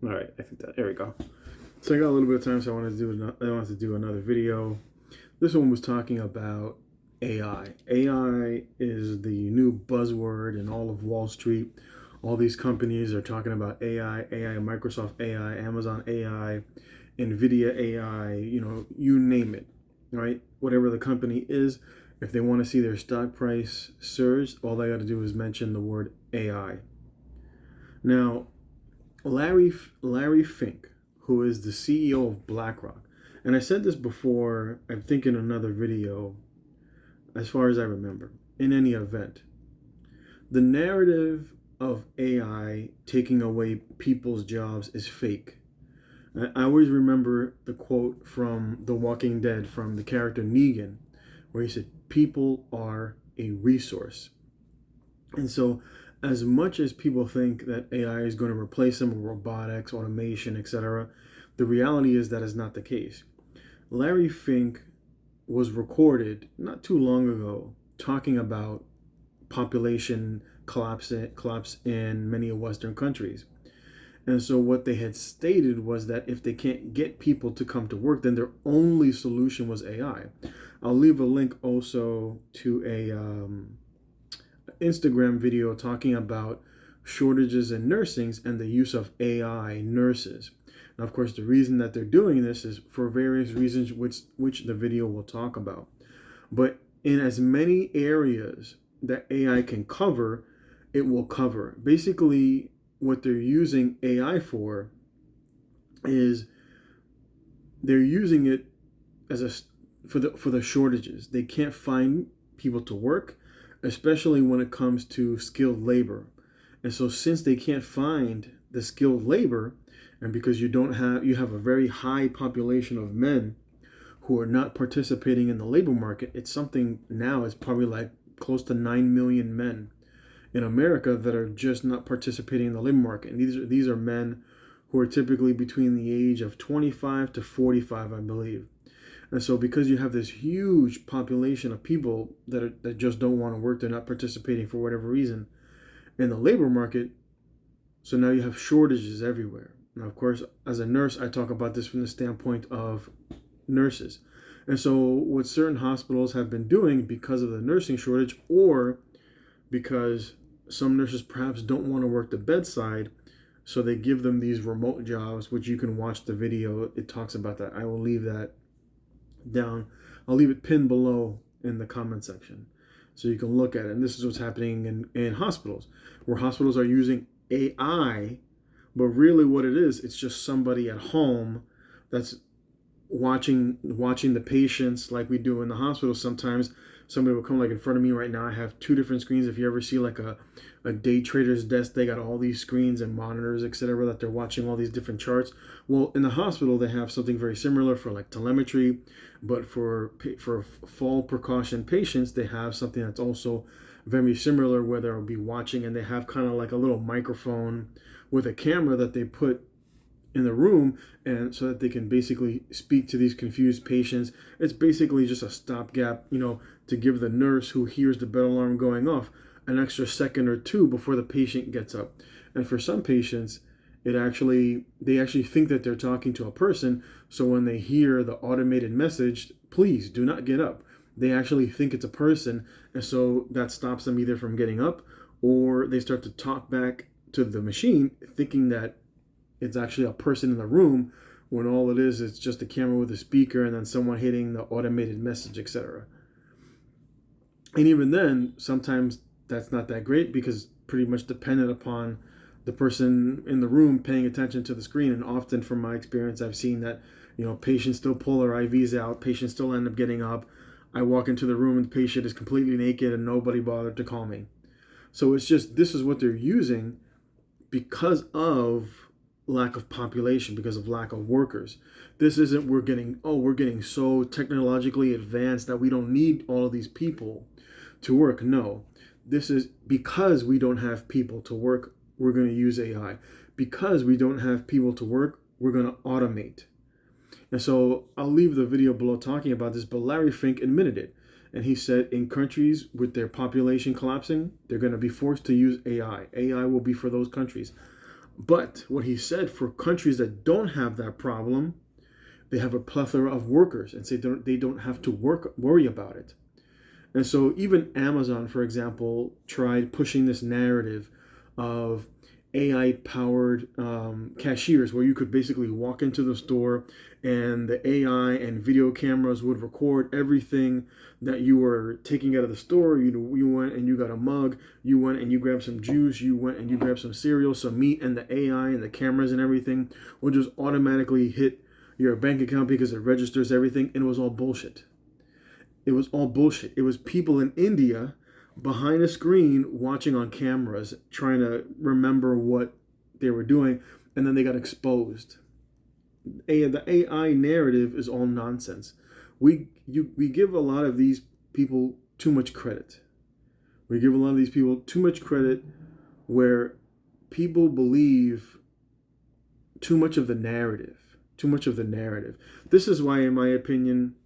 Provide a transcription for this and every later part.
All right, I think that there we go. So I got a little bit of time, so I wanted to do another video. This one was talking about AI. AI is the new buzzword in all of Wall Street. All these companies are talking about AI, Microsoft AI, Amazon AI, Nvidia AI, you name it, right? Whatever the company is, if they want to see their stock price surge, all they got to do is mention the word AI. Now, Larry Fink, who is the CEO of BlackRock, and I said this before, I think in another video, as far as I remember, in any event, the narrative of AI taking away people's jobs is fake. I always remember the quote from The Walking Dead from the character Negan, where he said, "People are a resource." And so, as much as people think that AI is going to replace them with robotics, automation, etc., the reality is that is not the case. Larry Fink was recorded not too long ago talking about population collapse in many Western countries. And so what they had stated was that if they can't get people to come to work, then their only solution was AI. I'll leave a link also to a Instagram video talking about shortages in nursing and the use of AI nurses. Now, of course, the reason that they're doing this is for various reasons, which the video will talk about. But in as many areas that AI can cover, it will cover. Basically, what they're using AI for is they're using it as a for the shortages. They can't find people to work, especially when it comes to skilled labor. And so since they can't find the skilled labor, and because you have a very high population of men who are not participating in the labor market, it's something now it's probably like close to 9 million men in America that are just not participating in the labor market. And these are men who are typically between the age of 25 to 45, I believe. And so because you have this huge population of people that just don't want to work, they're not participating for whatever reason in the labor market, so now you have shortages everywhere. Now, of course, as a nurse, I talk about this from the standpoint of nurses. And so what certain hospitals have been doing because of the nursing shortage, or because some nurses perhaps don't want to work the bedside, so they give them these remote jobs, which you can watch the video. It talks about that. I will leave that down. I'll leave it pinned below in the comment section so you can look at it. And this is what's happening in hospitals, where hospitals are using AI, but really what it is, it's just somebody at home that's watching the patients like we do in the hospital. Sometimes somebody will come, like in front of me right now, I have two different screens. If you ever see like a day trader's desk, they got all these screens and monitors, etc., that they're watching all these different charts. Well, in the hospital they have something very similar for like telemetry, but for fall precaution patients they have something that's also very similar, where they'll be watching, and they have kind of like a little microphone with a camera that they put in the room, and so that they can basically speak to these confused patients. It's basically just a stopgap, to give the nurse who hears the bell alarm going off an extra second or two before the patient gets up. And for some patients, they actually think that they're talking to a person, so when they hear the automated message, "Please do not get up," they actually think it's a person, and so that stops them either from getting up, or they start to talk back to the machine thinking that it's actually a person in the room, when all it is, it's just a camera with a speaker and then someone hitting the automated message, etc. And even then, sometimes that's not that great, because pretty much dependent upon the person in the room paying attention to the screen. And often from my experience, I've seen that, patients still pull their IVs out, patients still end up getting up. I walk into the room and the patient is completely naked and nobody bothered to call me. So it's just, this is what they're using because of lack of population, because of lack of workers. This isn't we're getting so technologically advanced that we don't need all of these people to work. No, this is because we don't have people to work, we're going to use AI. Because we don't have people to work, we're going to automate. And so I'll leave the video below talking about this, but Larry Fink admitted it. And he said in countries with their population collapsing, they're going to be forced to use AI. AI will be for those countries. But what he said, for countries that don't have that problem, they have a plethora of workers, and say they don't have to worry about it. And so even Amazon, for example, tried pushing this narrative of AI powered cashiers, where you could basically walk into the store and the AI and video cameras would record everything that you were taking out of the store. You went and you got a mug, you went and you grabbed some juice, you went and you grabbed some cereal, some meat, and the AI and the cameras and everything will just automatically hit your bank account because it registers everything. And it was all bullshit. It was all bullshit. It was people in India behind a screen watching on cameras, trying to remember what they were doing, and then they got exposed. The AI narrative is all nonsense. We give a lot of these people too much credit. We give a lot of these people too much credit, where people believe too much of the narrative. Too much of the narrative. This is why, in my opinion,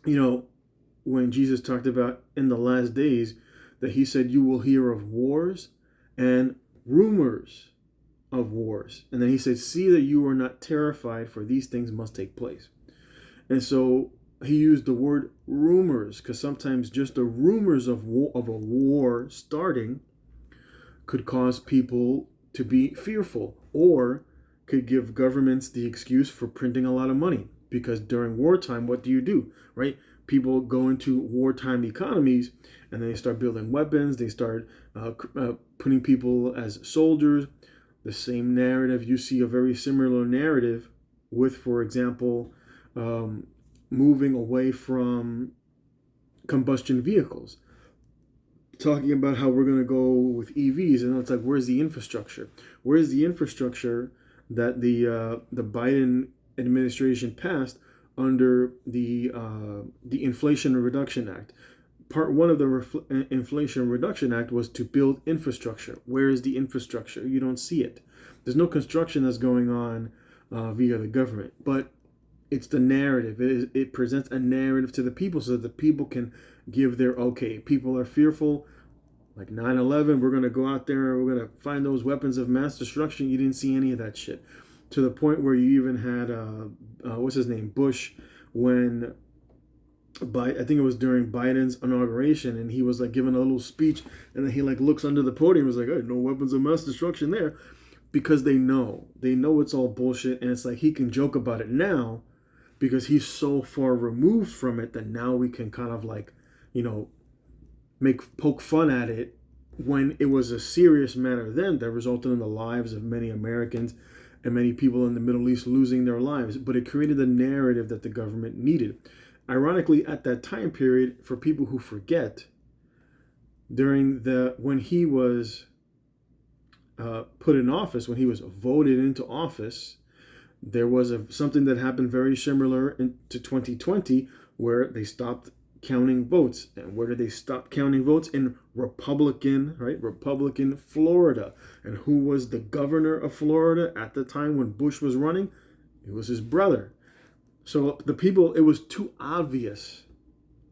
when Jesus talked about in the last days, that he said, you will hear of wars and rumors of wars. And then he said, see that you are not terrified, for these things must take place. And so he used the word rumors, because sometimes just the rumors of a war starting could cause people to be fearful, or could give governments the excuse for printing a lot of money. Because during wartime, what do? Right? People go into wartime economies and they start building weapons. They start putting people as soldiers. The same narrative, you see a very similar narrative with, for example, moving away from combustion vehicles. Talking about how we're going to go with EVs, and it's like, where's the infrastructure? Where's the infrastructure that the Biden administration passed under the Inflation Reduction Act? Part one of the Inflation Reduction Act was to build infrastructure. Where is the infrastructure? You don't see it. There's no construction that's going on via the government, but it's the narrative. It presents a narrative to the people so that the people can give their okay. People are fearful, like 9/11. We're going to go out there and we're going to find those weapons of mass destruction. You didn't see any of that shit. To the point where you even had, what's his name, Bush, when I think it was during Biden's inauguration, and he was like giving a little speech, and then he like looks under the podium and was like, hey, no weapons of mass destruction there. Because they know it's all bullshit, and it's like he can joke about it now because he's so far removed from it that now we can kind of like, poke fun at it, when it was a serious matter then that resulted in the lives of many Americans and many people in the Middle East losing their lives. But it created the narrative that the government needed. Ironically, at that time period, for people who forget, when he was put in office, when he was voted into office, there was something that happened very similar to 2020, where they stopped counting votes. And where did they stop counting votes? In Republican Florida. And who was the governor of Florida at the time when Bush was running? It was his brother. So the people, it was too obvious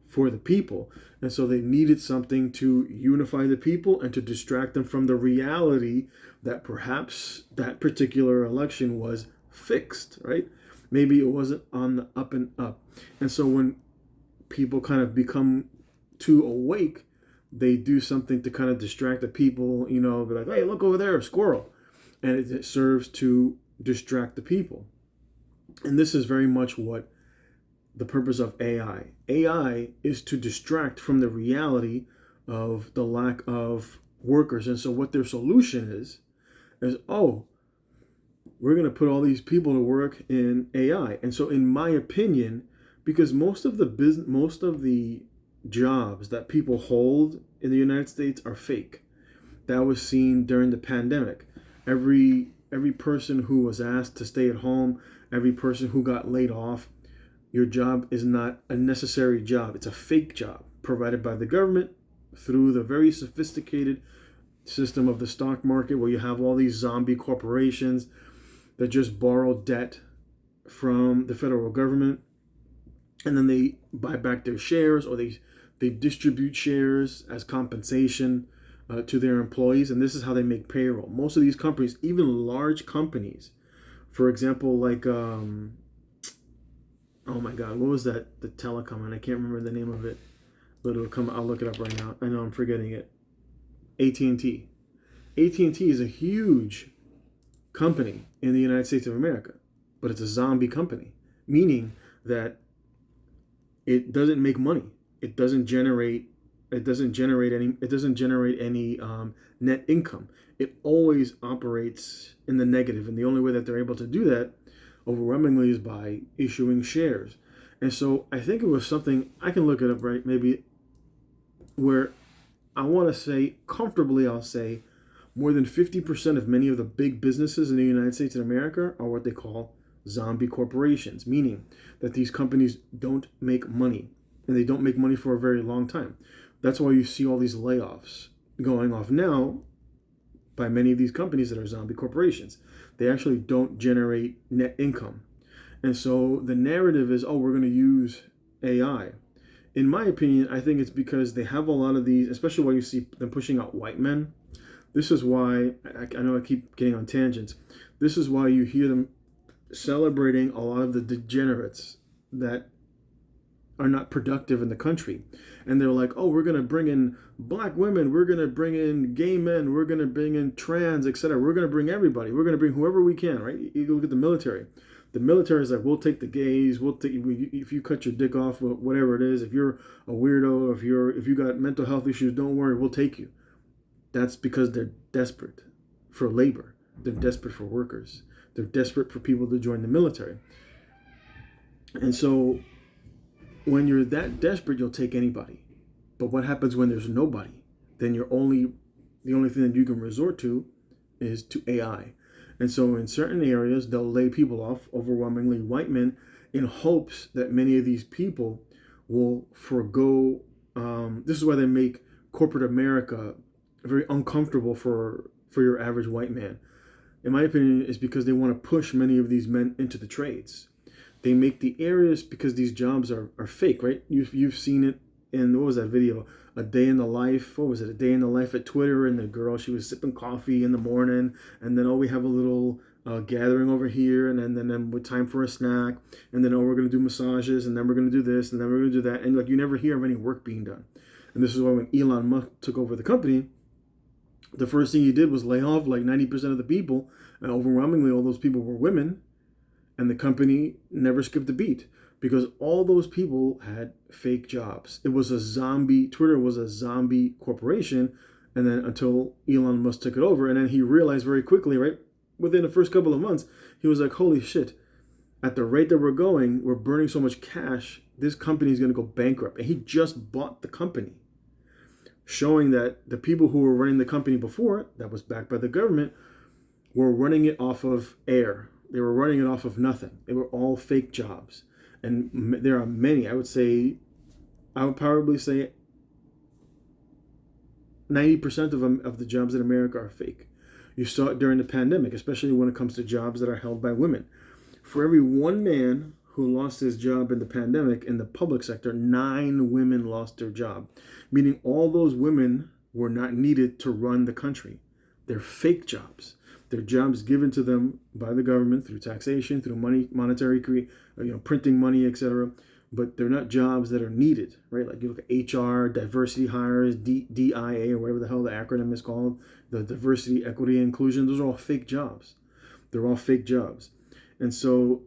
for the people. And so they needed something to unify the people and to distract them from the reality that perhaps that particular election was fixed, right? Maybe it wasn't on the up and up. And so when people kind of become too awake, they do something to kind of distract the people, be like, hey, look over there, a squirrel. And it serves to distract the people. And this is very much what the purpose of AI. AI is to distract from the reality of the lack of workers. And so what their solution is, we're going to put all these people to work in AI. And so in my opinion, because most of the jobs that people hold in the United States are fake. That was seen during the pandemic. Every person who was asked to stay at home, every person who got laid off, your job is not a necessary job. It's a fake job provided by the government through the very sophisticated system of the stock market, where you have all these zombie corporations that just borrow debt from the federal government, and then they buy back their shares, or they distribute shares as compensation to their employees, and this is how they make payroll. Most of these companies, even large companies, for example, like oh my God, what was that? The telecom, and I can't remember the name of it, but it'll come. I'll look it up right now. I know I'm forgetting it. AT&T. AT&T is a huge company in the United States of America, but it's a zombie company, meaning that it doesn't make money. It doesn't generate. It doesn't generate any. It doesn't generate any net income. It always operates in the negative, and the only way that they're able to do that, overwhelmingly, is by issuing shares. And so I think it was something, I can look it up, right? Maybe where I want to say comfortably, I'll say more than 50% of many of the big businesses in the United States of America are what they call zombie corporations, meaning that these companies don't make money, and they don't make money for a very long time. That's why you see all these layoffs going off now by many of these companies that are zombie corporations. They actually don't generate net income. And so the narrative is, oh, we're going to use AI. In my opinion, I think it's because they have a lot of these, especially when you see them pushing out white men. This is why, I know I keep getting on tangents, this is why you hear them celebrating a lot of the degenerates that are not productive in the country. And they're like, oh, we're going to bring in black women, we're going to bring in gay men, we're going to bring in trans, etc. We're going to bring everybody. We're going to bring whoever we can, right? You look at the military. The military is like, we'll take the gays, we'll take, if you cut your dick off, whatever it is, if you're a weirdo, if you got mental health issues, don't worry, we'll take you. That's because they're desperate for labor. They're desperate for workers. They're desperate for people to join the military. And so when you're that desperate, you'll take anybody. But what happens when there's nobody? Then the only thing that you can resort to is to AI. And so in certain areas, they'll lay people off, overwhelmingly white men, in hopes that many of these people will forego. This is why they make corporate America very uncomfortable for your average white man. In my opinion, is because they want to push many of these men into the trades. They make the areas, because these jobs are fake, right? You've seen it in, what was that video? A day in the life. What was it? A day in the life at Twitter, and the girl, she was sipping coffee in the morning, and then, oh, we have a little gathering over here, and then with time for a snack, and then, oh, we're going to do massages, and then we're going to do this, and then we're going to do that. And like, you never hear of any work being done. And this is why when Elon Musk took over the company, the first thing he did was lay off like 90% of the people, and overwhelmingly all those people were women, and the company never skipped a beat because all those people had fake jobs. It was a zombie, Twitter was a zombie corporation, and then until Elon Musk took it over, and then he realized very quickly, right, within the first couple of months, he was like, holy shit, at the rate that we're going, we're burning so much cash, this company is going to go bankrupt. And he just bought the company, showing that the people who were running the company before, that was backed by the government, were running it off of air. They were running it off of nothing. They were all fake jobs. And there are many, I would probably say 90% of the jobs in America are fake. You saw it during the pandemic, especially when it comes to jobs that are held by women. For every one man who lost his job in the pandemic in the public sector, 9 women lost their job, meaning all those women were not needed to run the country. They're fake jobs. They're jobs given to them by the government through taxation, through monetary, printing money, etc. But they're not jobs that are needed, right? Like you look at HR, diversity hires, DIA, or whatever the hell the acronym is called, the diversity, equity, and inclusion. Those are all fake jobs. They're all fake jobs. And so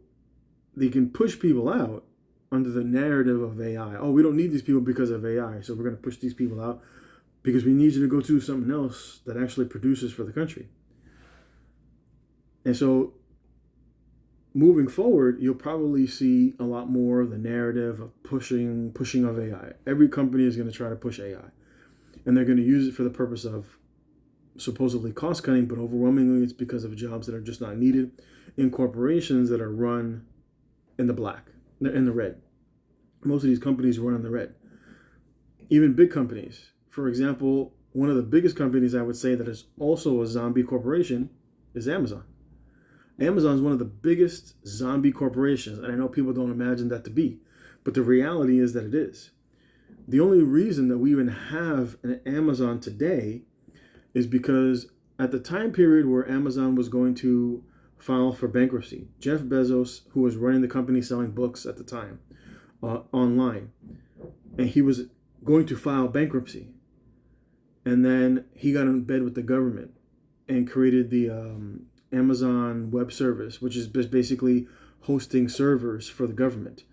they can push people out under the narrative of AI. Oh, we don't need these people because of AI, so we're going to push these people out because we need you to go do something else that actually produces for the country. And so moving forward, you'll probably see a lot more of the narrative of pushing of AI. Every company is going to try to push AI, and they're going to use it for the purpose of supposedly cost cutting, but overwhelmingly it's because of jobs that are just not needed in corporations that are run in the black, in the red. Most of these companies run in the red. Even big companies. For example, one of the biggest companies I would say that is also a zombie corporation is Amazon. Amazon is one of the biggest zombie corporations, and I know people don't imagine that to be, but the reality is that it is. The only reason that we even have an Amazon today is because at the time period where Amazon was going to file for bankruptcy, Jeff Bezos, who was running the company selling books at the time online, and he was going to file bankruptcy. And then he got in bed with the government and created the Amazon Web Service, which is basically hosting servers for the government.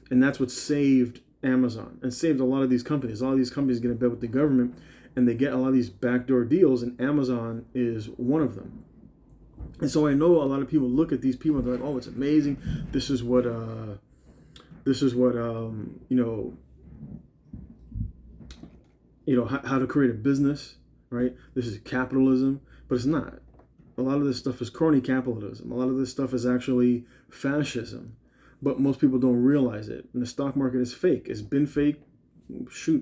And that's what saved Amazon and saved a lot of these companies. A lot of these companies get in bed with the government and they get a lot of these backdoor deals, and Amazon is one of them. And so I know a lot of people look at these people and they're like, "Oh, it's amazing. This is what how to create a business, right? This is capitalism," but it's not. A lot of this stuff is crony capitalism. A lot of this stuff is actually fascism, but most people don't realize it. And the stock market is fake. It's been fake,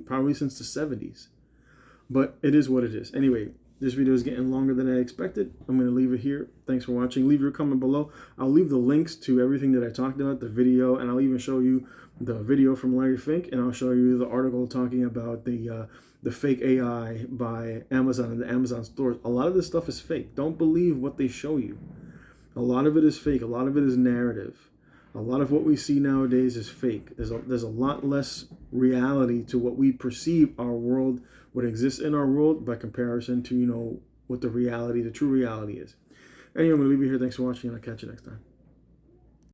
probably since the 70s. But it is what it is. Anyway, this video is getting longer than I expected. I'm going to leave it here. Thanks for watching. Leave your comment below. I'll leave the links to everything that I talked about, the video, and I'll even show you the video from Larry Fink, and I'll show you the article talking about the fake AI by Amazon and the Amazon stores. A lot of this stuff is fake. Don't believe what they show you. A lot of it is fake. A lot of it is narrative. A lot of what we see nowadays is fake. There's a lot less reality to what we perceive our world, what exists in our world, by comparison to what the true reality is. Anyway, I'm going to leave you here. Thanks for watching, and I'll catch you next time.